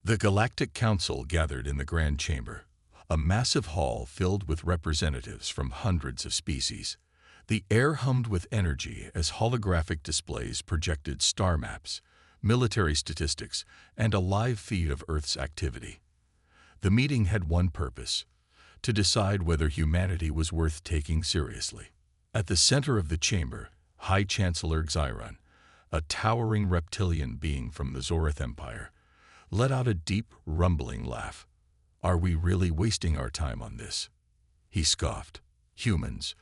The Galactic Council gathered in the Grand Chamber, a massive hall filled with representatives from hundreds of species. The air hummed with energy as holographic displays projected star maps, military statistics, and a live feed of Earth's activity. The meeting had one purpose: to decide whether humanity was worth taking seriously. At the center of the chamber, High Chancellor Xiron, a towering reptilian being from the Zorith Empire, let out a deep, rumbling laugh. "Are we really wasting our time on this?" he scoffed. "Humans,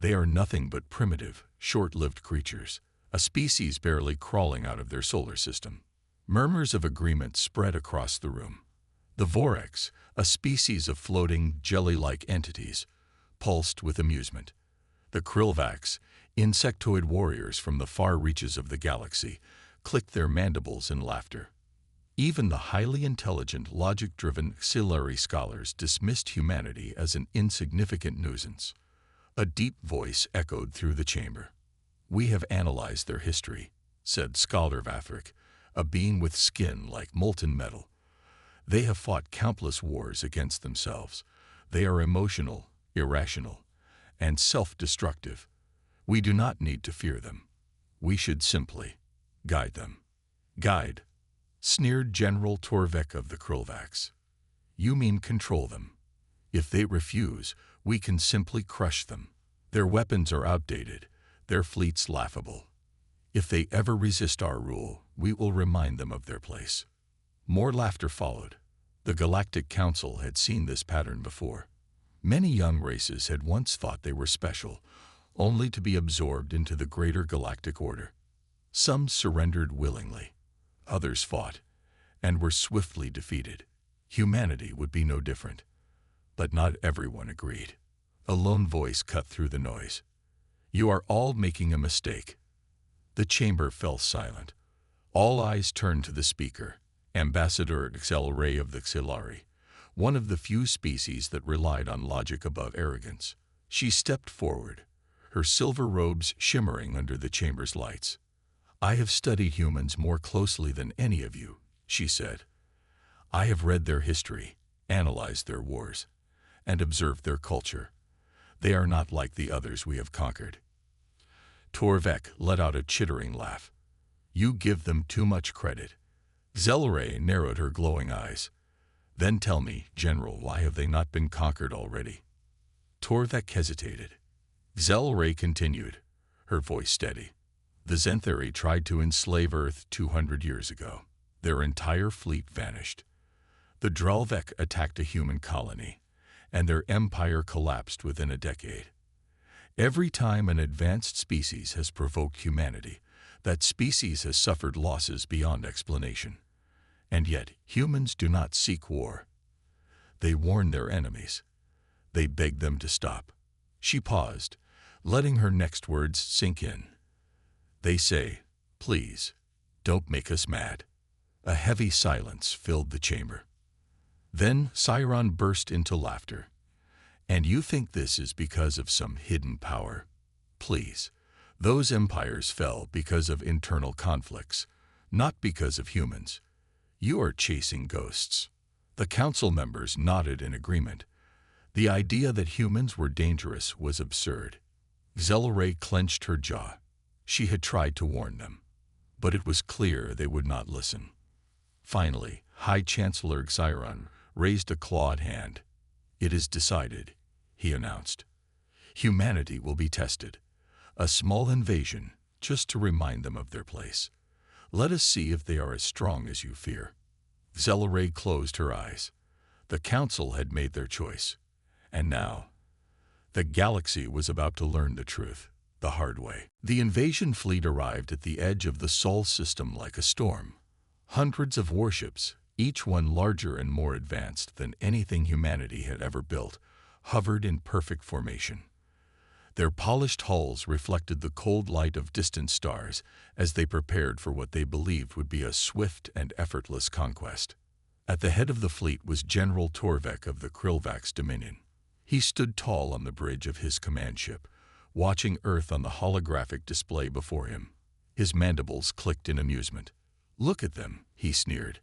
they are nothing but primitive, short-lived creatures, a species barely crawling out of their solar system." Murmurs of agreement spread across the room. The Vorex, a species of floating, jelly-like entities, pulsed with amusement. The Krillvax, insectoid warriors from the far reaches of the galaxy, clicked their mandibles in laughter. Even the highly intelligent, logic-driven auxiliary scholars dismissed humanity as an insignificant nuisance. A deep voice echoed through the chamber. "We have analyzed their history," said Scholar Vathric, a being with skin like molten metal. "They have fought countless wars against themselves. They are emotional, irrational, and self-destructive. We do not need to fear them. We should simply guide them." "Guide?" sneered General Torvek of the Krillvax. "You mean control them. If they refuse, we can simply crush them. Their weapons are outdated, their fleets laughable. If they ever resist our rule, we will remind them of their place." More laughter followed. The Galactic Council had seen this pattern before. Many young races had once thought they were special, only to be absorbed into the greater galactic order. Some surrendered willingly. Others fought, and were swiftly defeated. Humanity would be no different. But not everyone agreed. A lone voice cut through the noise. "You are all making a mistake." The chamber fell silent. All eyes turned to the speaker, Ambassador Ray of the Xilari, one of the few species that relied on logic above arrogance. She stepped forward, her silver robes shimmering under the chamber's lights. "I have studied humans more closely than any of you," she said. "I have read their history, analyzed their wars, and observed their culture. They are not like the others we have conquered." Torvek let out a chittering laugh. "You give them too much credit." Xelray narrowed her glowing eyes. "Then tell me, General, why have they not been conquered already?" Torvek hesitated. Xelray continued, her voice steady. "The Zenthari tried to enslave Earth 200 years ago. Their entire fleet vanished. The Dralvek attacked a human colony, and their empire collapsed within a decade. Every time an advanced species has provoked humanity, that species has suffered losses beyond explanation. And yet, humans do not seek war. They warn their enemies. They beg them to stop." She paused, letting her next words sink in. "They say, 'Please, don't make us mad.'" A heavy silence filled the chamber. Then Xiron burst into laughter. "And you think this is because of some hidden power? Please, those empires fell because of internal conflicts, not because of humans. You are chasing ghosts." The council members nodded in agreement. The idea that humans were dangerous was absurd. Xelray clenched her jaw. She had tried to warn them, but it was clear they would not listen. Finally, High Chancellor Xiron raised a clawed hand. "It is decided," he announced. "Humanity will be tested. A small invasion, just to remind them of their place. Let us see if they are as strong as you fear." Xelray closed her eyes. The council had made their choice. And now, the galaxy was about to learn the truth, the hard way. The invasion fleet arrived at the edge of the Sol system like a storm. Hundreds of warships, each one larger and more advanced than anything humanity had ever built, hovered in perfect formation. Their polished hulls reflected the cold light of distant stars as they prepared for what they believed would be a swift and effortless conquest. At the head of the fleet was General Torvek of the Krillvax Dominion. He stood tall on the bridge of his command ship, watching Earth on the holographic display before him. His mandibles clicked in amusement. "Look at them," he sneered.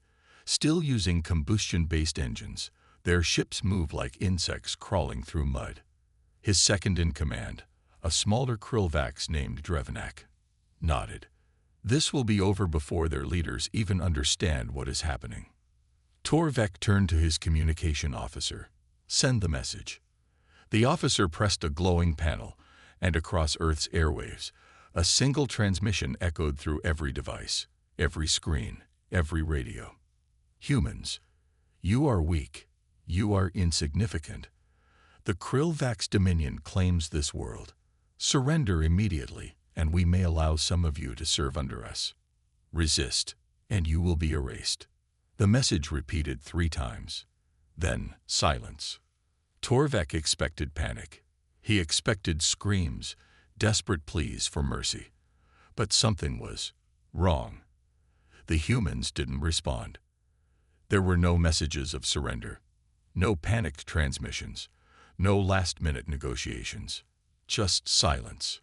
Still using combustion-based engines, their ships move like insects crawling through mud. His second-in-command, a smaller Krillvax named Drevnak, nodded. This will be over before their leaders even understand what is happening. Torvek turned to his communication officer. Send the message. The officer pressed a glowing panel, and across Earth's airwaves, a single transmission echoed through every device, every screen, every radio. Humans, you are weak. You are insignificant. The Krillvax Dominion claims this world. Surrender immediately, and we may allow some of you to serve under us. Resist, and you will be erased. The message repeated 3 times. Then, silence. Torvek expected panic. He expected screams, desperate pleas for mercy. But something was wrong. The humans didn't respond. There were no messages of surrender, no panicked transmissions, no last-minute negotiations, just silence.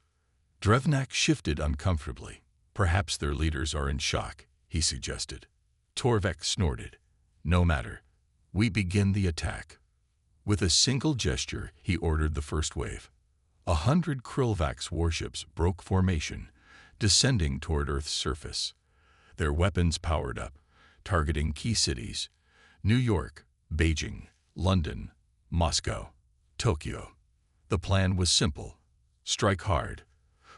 Drevnak shifted uncomfortably. Perhaps their leaders are in shock, he suggested. Torvek snorted. No matter. We begin the attack. With a single gesture, he ordered the first wave. 100 Krillvax warships broke formation, descending toward Earth's surface. Their weapons powered up, targeting key cities: New York, Beijing, London, Moscow, Tokyo. The plan was simple. Strike hard.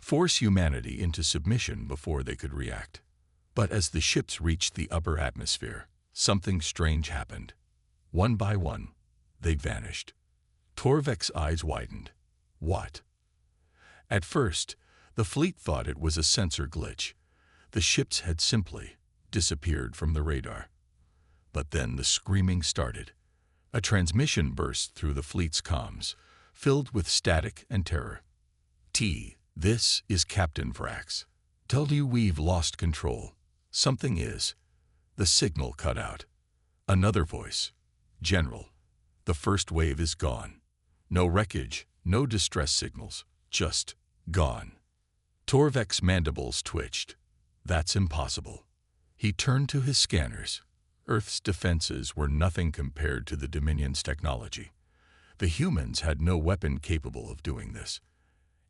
Force humanity into submission before they could react. But as the ships reached the upper atmosphere, something strange happened. One by one, they vanished. Torvek's eyes widened. What? At first, the fleet thought it was a sensor glitch. The ships had simply disappeared from the radar. But then the screaming started. A transmission burst through the fleet's comms, filled with static and terror. This is Captain Vrax. Tell you we've lost control. Something is. The signal cut out. Another voice. General, the first wave is gone. No wreckage, no distress signals, just gone. Torvek's mandibles twitched. That's impossible. He turned to his scanners. Earth's defenses were nothing compared to the Dominion's technology. The humans had no weapon capable of doing this.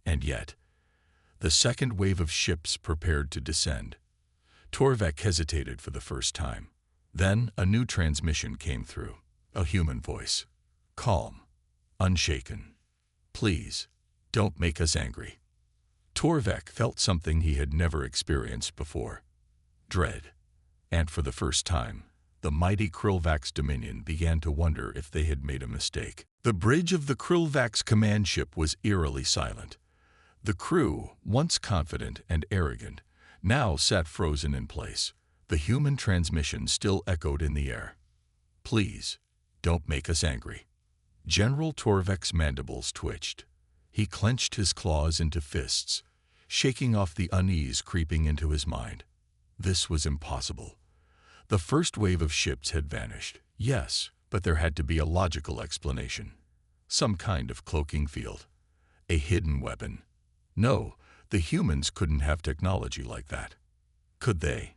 And yet, the second wave of ships prepared to descend. Torvek hesitated for the first time. Then a new transmission came through. A human voice. Calm. Unshaken. Please, don't make us angry. Torvek felt something he had never experienced before. Dread. And for the first time, the mighty Krillvax Dominion began to wonder if they had made a mistake. The bridge of the Krillvax command ship was eerily silent. The crew, once confident and arrogant, now sat frozen in place. The human transmission still echoed in the air. Please, don't make us angry. General Torvek's mandibles twitched. He clenched his claws into fists, shaking off the unease creeping into his mind. This was impossible. The first wave of ships had vanished, yes, but there had to be a logical explanation. Some kind of cloaking field. A hidden weapon. No, the humans couldn't have technology like that. Could they?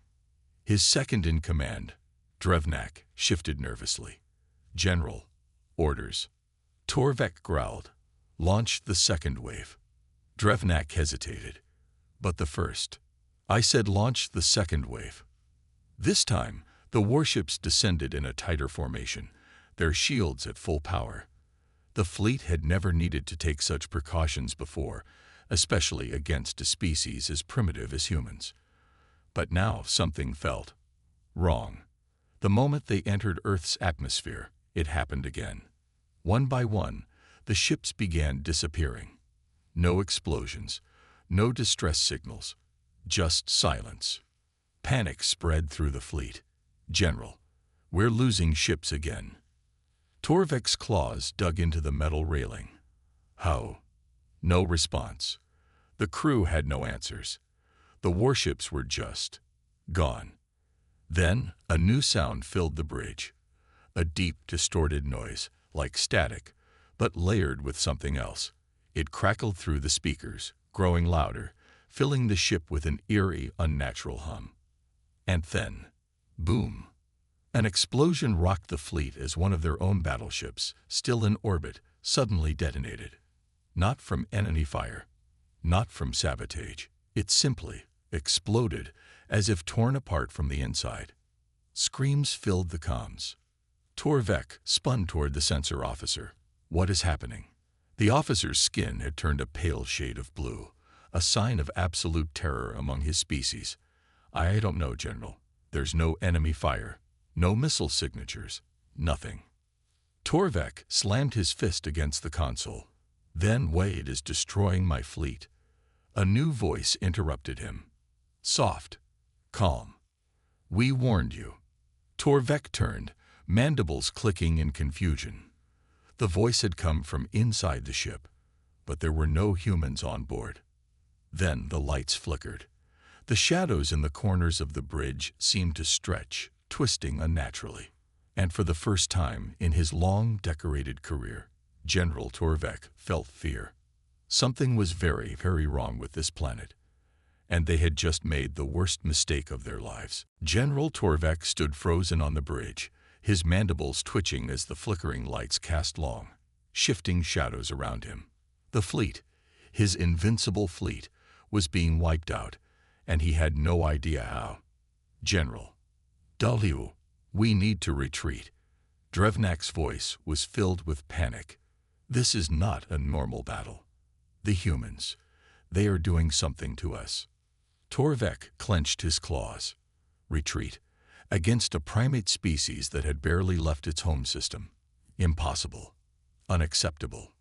His second-in-command, Drevnak, shifted nervously. General, orders. Torvek growled. Launch the second wave. Drevnak hesitated. But the first. I said launch the second wave. This time, the warships descended in a tighter formation, their shields at full power. The fleet had never needed to take such precautions before, especially against a species as primitive as humans. But now something felt wrong. The moment they entered Earth's atmosphere, it happened again. One by one, the ships began disappearing. No explosions, no distress signals, just silence. Panic spread through the fleet. General, we're losing ships again. Torvek's claws dug into the metal railing. How? No response. The crew had no answers. The warships were just gone. Then a new sound filled the bridge. A deep, distorted noise, like static, but layered with something else. It crackled through the speakers, growing louder, filling the ship with an eerie, unnatural hum. And then, boom! An explosion rocked the fleet as one of their own battleships, still in orbit, suddenly detonated. Not from enemy fire, not from sabotage. It simply exploded as if torn apart from the inside. Screams filled the comms. Torvek spun toward the sensor officer. What is happening? The officer's skin had turned a pale shade of blue, a sign of absolute terror among his species. I don't know, General. There's no enemy fire, no missile signatures, nothing. Torvek slammed his fist against the console. Then Wade is destroying my fleet. A new voice interrupted him. Soft, calm. We warned you. Torvek turned, mandibles clicking in confusion. The voice had come from inside the ship, but there were no humans on board. Then the lights flickered. The shadows in the corners of the bridge seemed to stretch, twisting unnaturally. And for the first time in his long, decorated career, General Torvek felt fear. Something was very, very wrong with this planet, and they had just made the worst mistake of their lives. General Torvek stood frozen on the bridge, his mandibles twitching as the flickering lights cast long, shifting shadows around him. The fleet, his invincible fleet, was being wiped out, and he had no idea how. General, W, we need to retreat. Drevnak's voice was filled with panic. This is not a normal battle. The humans, they are doing something to us. Torvek clenched his claws. Retreat. Against a primate species that had barely left its home system. Impossible. Unacceptable.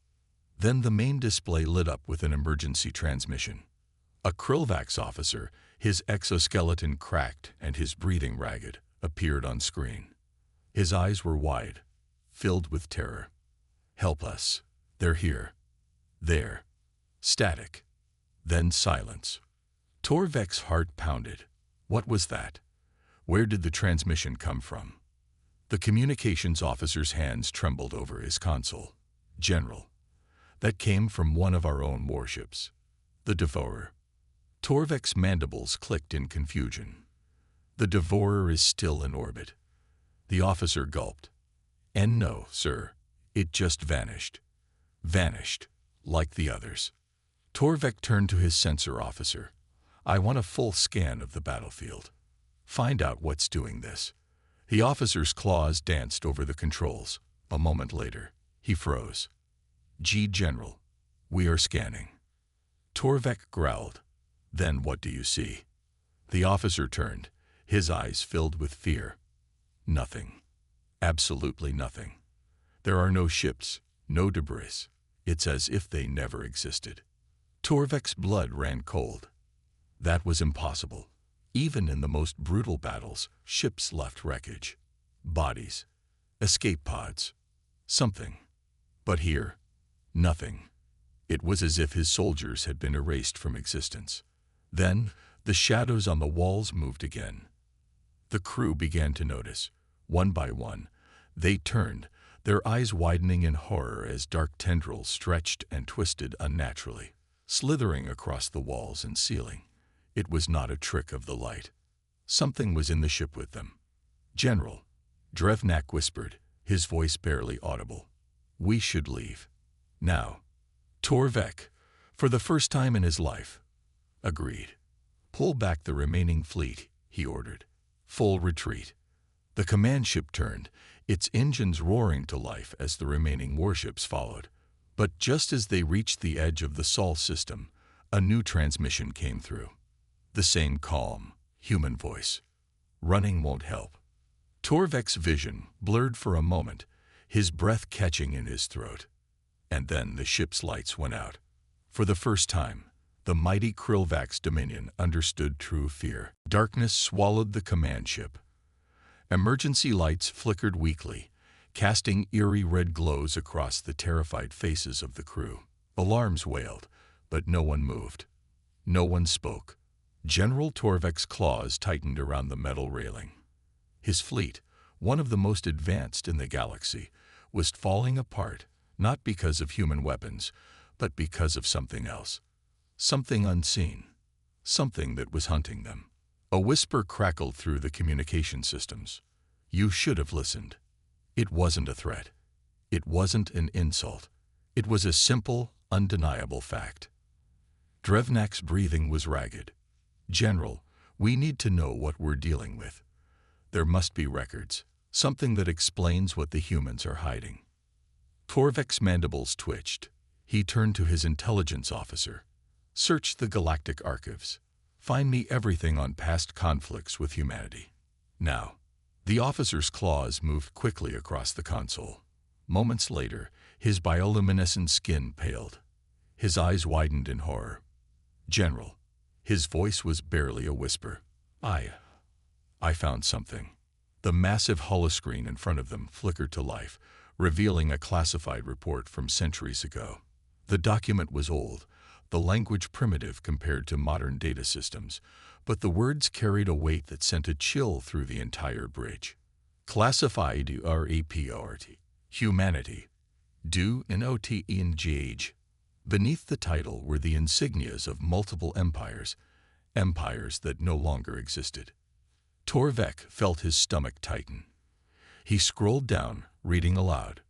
Then the main display lit up with an emergency transmission. A Krillvax officer, his exoskeleton cracked and his breathing ragged, appeared on screen. His eyes were wide, filled with terror. Help us. They're here. There. Static. Then silence. Torvek's heart pounded. What was that? Where did the transmission come from? The communications officer's hands trembled over his console. General, that came from one of our own warships. The Devourer. Torvek's mandibles clicked in confusion. The Devourer is still in orbit. The officer gulped. And no, sir, it just vanished. Vanished, like the others. Torvek turned to his sensor officer. I want a full scan of the battlefield. Find out what's doing this. The officer's claws danced over the controls. A moment later, he froze. General, we are scanning. Torvek growled. Then what do you see? The officer turned, his eyes filled with fear. Nothing. Absolutely nothing. There are no ships, no debris. It's as if they never existed. Torvek's blood ran cold. That was impossible. Even in the most brutal battles, ships left wreckage. Bodies. Escape pods. Something. But here, nothing. It was as if his soldiers had been erased from existence. Then, the shadows on the walls moved again. The crew began to notice. One by one, they turned, their eyes widening in horror as dark tendrils stretched and twisted unnaturally, slithering across the walls and ceiling. It was not a trick of the light. Something was in the ship with them. General, Drevnak whispered, his voice barely audible. We should leave. Now. Torvek, for the first time in his life, agreed. Pull back the remaining fleet, he ordered. Full retreat. The command ship turned, its engines roaring to life as the remaining warships followed. But just as they reached the edge of the Sol system, a new transmission came through. The same calm, human voice. Running won't help. Torvek's vision blurred for a moment, his breath catching in his throat. And then the ship's lights went out. For the first time, the mighty Krillvax Dominion understood true fear. Darkness swallowed the command ship. Emergency lights flickered weakly, casting eerie red glows across the terrified faces of the crew. Alarms wailed, but no one moved. No one spoke. General Torvek's claws tightened around the metal railing. His fleet, one of the most advanced in the galaxy, was falling apart, not because of human weapons, but because of something else. Something unseen. Something that was hunting them. A whisper crackled through the communication systems. You should have listened. It wasn't a threat. It wasn't an insult. It was a simple, undeniable fact. Drevnak's breathing was ragged. General, we need to know what we're dealing with. There must be records, something that explains what the humans are hiding. Torvek's mandibles twitched. He turned to his intelligence officer. Search the Galactic archives. Find me everything on past conflicts with humanity. Now. The officer's claws moved quickly across the console. Moments later, his bioluminescent skin paled. His eyes widened in horror. General. His voice was barely a whisper. I found something. The massive holoscreen in front of them flickered to life, revealing a classified report from centuries ago. The document was old, the language primitive compared to modern data systems, but the words carried a weight that sent a chill through the entire bridge. Classified report. Humanity. Do in OTENGH. Beneath the title were the insignias of multiple empires that no longer existed. Torvek felt his stomach tighten. He scrolled down, reading aloud.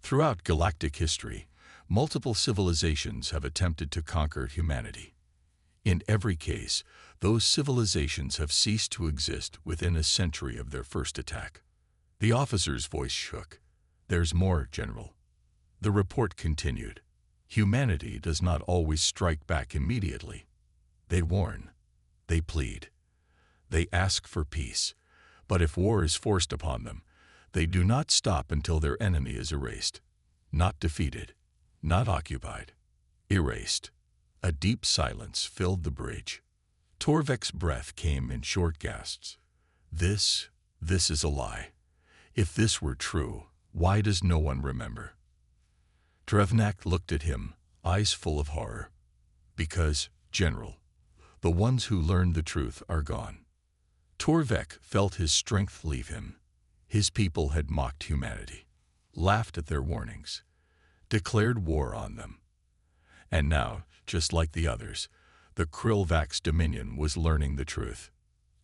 Throughout galactic history, multiple civilizations have attempted to conquer humanity. In every case, those civilizations have ceased to exist within a century of their first attack. The officer's voice shook. There's more, General. The report continued. Humanity does not always strike back immediately. They warn. They plead. They ask for peace. But if war is forced upon them, they do not stop until their enemy is erased. Not defeated. Not occupied. Erased. A deep silence filled the bridge. Torvek's breath came in short gasps. This is a lie. If this were true, why does no one remember? Drevnak looked at him, eyes full of horror. Because, General, the ones who learned the truth are gone. Torvek felt his strength leave him. His people had mocked humanity, laughed at their warnings, declared war on them. And now, just like the others, the Krillvax Dominion was learning the truth.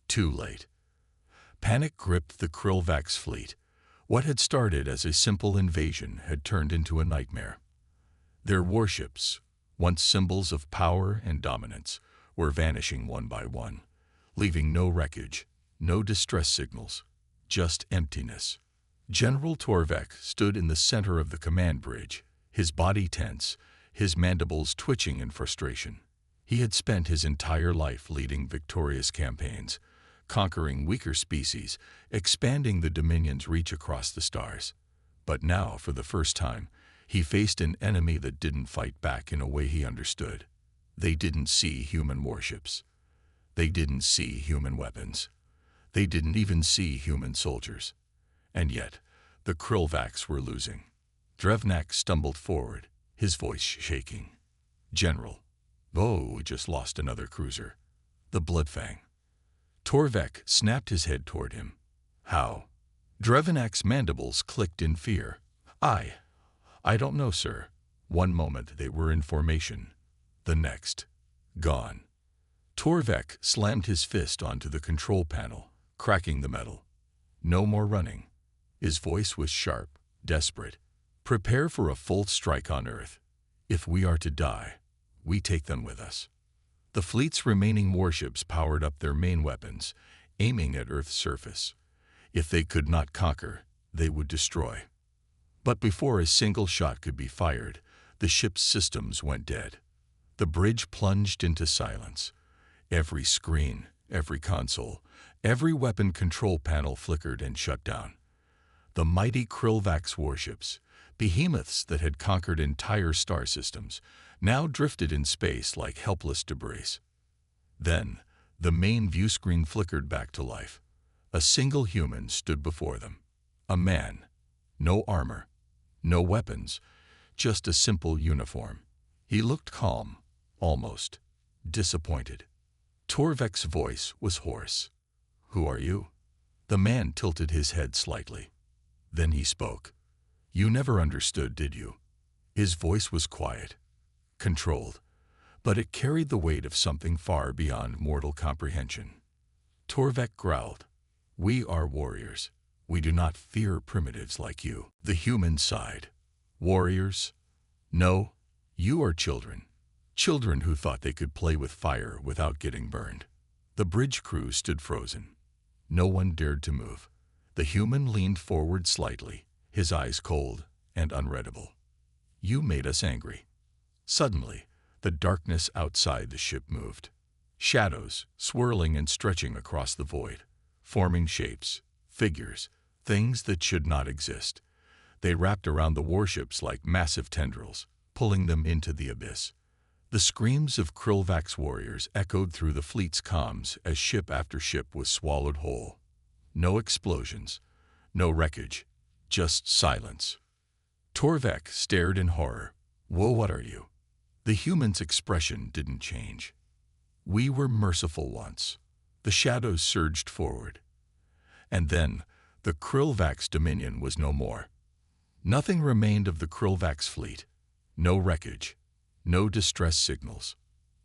Too late. Panic gripped the Krillvax fleet. What had started as a simple invasion had turned into a nightmare. Their warships, once symbols of power and dominance, were vanishing one by one, leaving no wreckage, no distress signals, just emptiness. General Torvek stood in the center of the command bridge, his body tense, his mandibles twitching in frustration. He had spent his entire life leading victorious campaigns, conquering weaker species, expanding the Dominion's reach across the stars. But now, for the first time, he faced an enemy that didn't fight back in a way he understood. They didn't see human warships. They didn't see human weapons. They didn't even see human soldiers. And yet, the Krillvax were losing. Drevnak stumbled forward, his voice shaking. General, we just lost another cruiser. The Bloodfang. Torvek snapped his head toward him. How? Drevnak's mandibles clicked in fear. I don't know, sir. One moment they were in formation. The next, gone. Torvek slammed his fist onto the control panel, cracking the metal. No more running. His voice was sharp, desperate. Prepare for a full strike on Earth. If we are to die, we take them with us. The fleet's remaining warships powered up their main weapons, aiming at Earth's surface. If they could not conquer, they would destroy. But before a single shot could be fired, the ship's systems went dead. The bridge plunged into silence. Every screen, every console, every weapon control panel flickered and shut down. The mighty Krillvax warships, behemoths that had conquered entire star systems, now drifted in space like helpless debris. Then, the main view screen flickered back to life. A single human stood before them. A man. No armor. No weapons. Just a simple uniform. He looked calm, almost disappointed. Torvek's voice was hoarse. Who are you? The man tilted his head slightly. Then he spoke. You never understood, did you? His voice was quiet, controlled, but it carried the weight of something far beyond mortal comprehension. Torvek growled. We are warriors. We do not fear primitives like you. The human sighed. Warriors? No, you are children. Children who thought they could play with fire without getting burned. The bridge crew stood frozen. No one dared to move. The human leaned forward slightly, his eyes cold and unreadable. You made us angry. Suddenly, the darkness outside the ship moved. Shadows, swirling and stretching across the void, forming shapes, figures, things that should not exist. They wrapped around the warships like massive tendrils, pulling them into the abyss. The screams of Krillvax warriors echoed through the fleet's comms as ship after ship was swallowed whole. No explosions, no wreckage, just silence. Torvek stared in horror. Whoa, what are you? The human's expression didn't change. We were merciful once. The shadows surged forward. And then, the Krillvax dominion was no more. Nothing remained of the Krillvax fleet. No wreckage, no distress signals,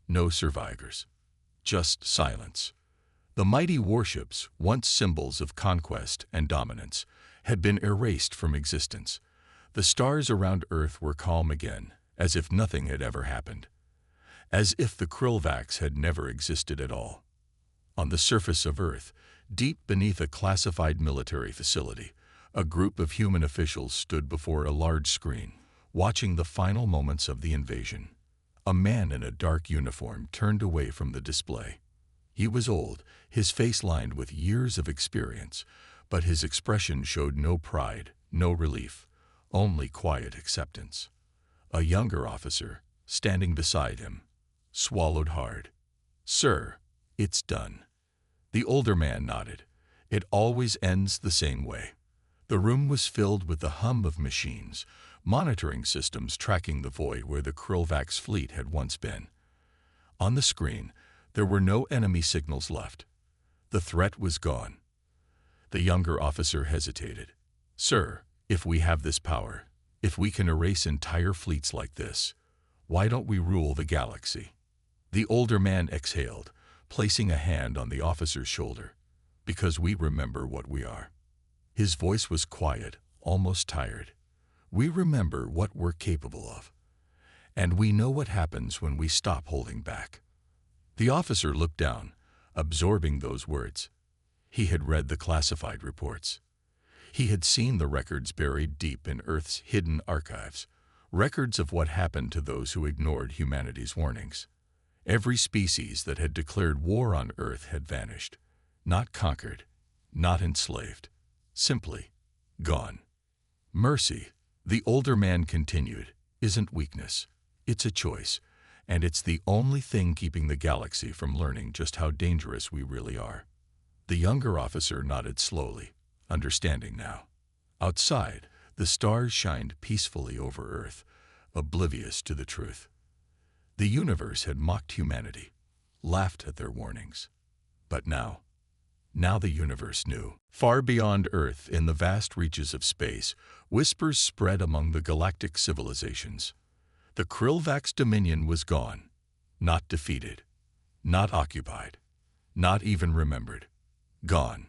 no survivors. Just silence. The mighty warships, once symbols of conquest and dominance, had been erased from existence. The stars around Earth were calm again, as if nothing had ever happened. As if the Krillvax had never existed at all. On the surface of Earth, deep beneath a classified military facility, a group of human officials stood before a large screen, watching the final moments of the invasion. A man in a dark uniform turned away from the display. He was old, his face lined with years of experience, but his expression showed no pride, no relief, only quiet acceptance. A younger officer, standing beside him, swallowed hard. "Sir, it's done." The older man nodded. "It always ends the same way." The room was filled with the hum of machines, monitoring systems tracking the void where the Krillvax fleet had once been. On the screen, there were no enemy signals left. The threat was gone. The younger officer hesitated. "Sir, if we have this power, if we can erase entire fleets like this, why don't we rule the galaxy?" The older man exhaled, placing a hand on the officer's shoulder. "Because we remember what we are." His voice was quiet, almost tired. "We remember what we're capable of. And we know what happens when we stop holding back." The officer looked down, absorbing those words. He had read the classified reports. He had seen the records buried deep in Earth's hidden archives, records of what happened to those who ignored humanity's warnings. Every species that had declared war on Earth had vanished, not conquered, not enslaved, simply gone. Mercy, the older man continued, isn't weakness. It's a choice, and it's the only thing keeping the galaxy from learning just how dangerous we really are. The younger officer nodded slowly, understanding now. Outside, the stars shined peacefully over Earth, oblivious to the truth. The universe had mocked humanity, laughed at their warnings. But now the universe knew. Far beyond Earth, in the vast reaches of space, whispers spread among the galactic civilizations. The Krillvax dominion was gone, not defeated, not occupied, not even remembered. Gone.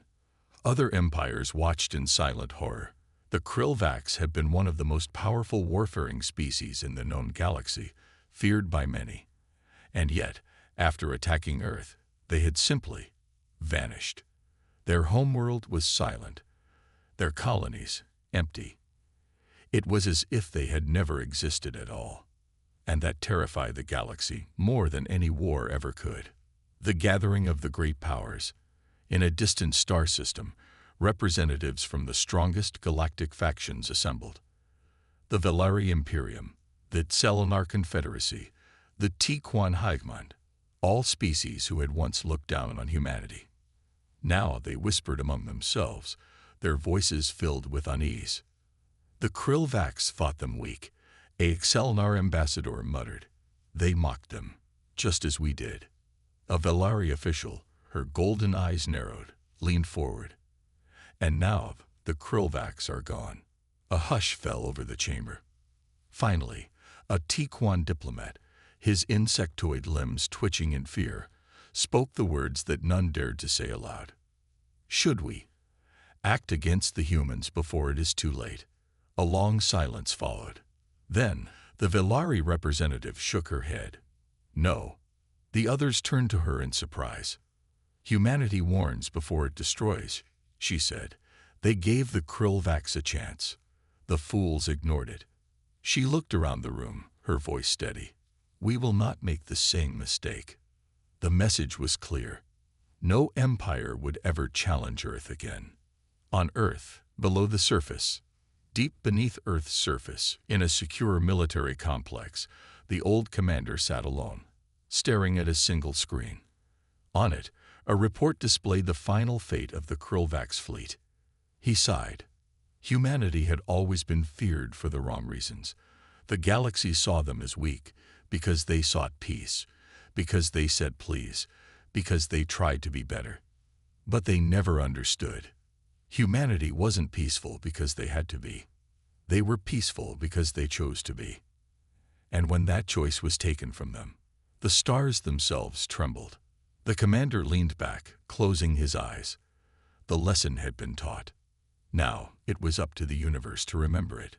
Other empires watched in silent horror. The Krillvax had been one of the most powerful warfaring species in the known galaxy, feared by many. And yet, after attacking Earth, they had simply vanished. Their homeworld was silent, their colonies empty. It was as if they had never existed at all. And that terrified the galaxy more than any war ever could. The gathering of the great powers. In a distant star system, representatives from the strongest galactic factions assembled. The Velari Imperium, the Selenar Confederacy, the Tiquan Heigmund, all species who had once looked down on humanity. Now they whispered among themselves, their voices filled with unease. The Krillvax thought them weak, a Selenar ambassador muttered. They mocked them, just as we did. A Velari official, her golden eyes narrowed, leaned forward. And now the Krillvax are gone. A hush fell over the chamber. Finally, a Tiquan diplomat, his insectoid limbs twitching in fear, spoke the words that none dared to say aloud. "Should we? Act against the humans before it is too late. A long silence followed. Then, the Velari representative shook her head. No. The others turned to her in surprise. Humanity warns before it destroys, she said. They gave the Krillvax a chance. The fools ignored it. She looked around the room, her voice steady. We will not make the same mistake. The message was clear. No empire would ever challenge Earth again. On Earth, below the surface, deep beneath Earth's surface, in a secure military complex, the old commander sat alone, staring at a single screen. On it, a report displayed the final fate of the Krillvax fleet. He sighed. Humanity had always been feared for the wrong reasons. The galaxy saw them as weak, because they sought peace, because they said please, because they tried to be better. But they never understood. Humanity wasn't peaceful because they had to be. They were peaceful because they chose to be. And when that choice was taken from them, the stars themselves trembled. The commander leaned back, closing his eyes. The lesson had been taught. Now, it was up to the universe to remember it.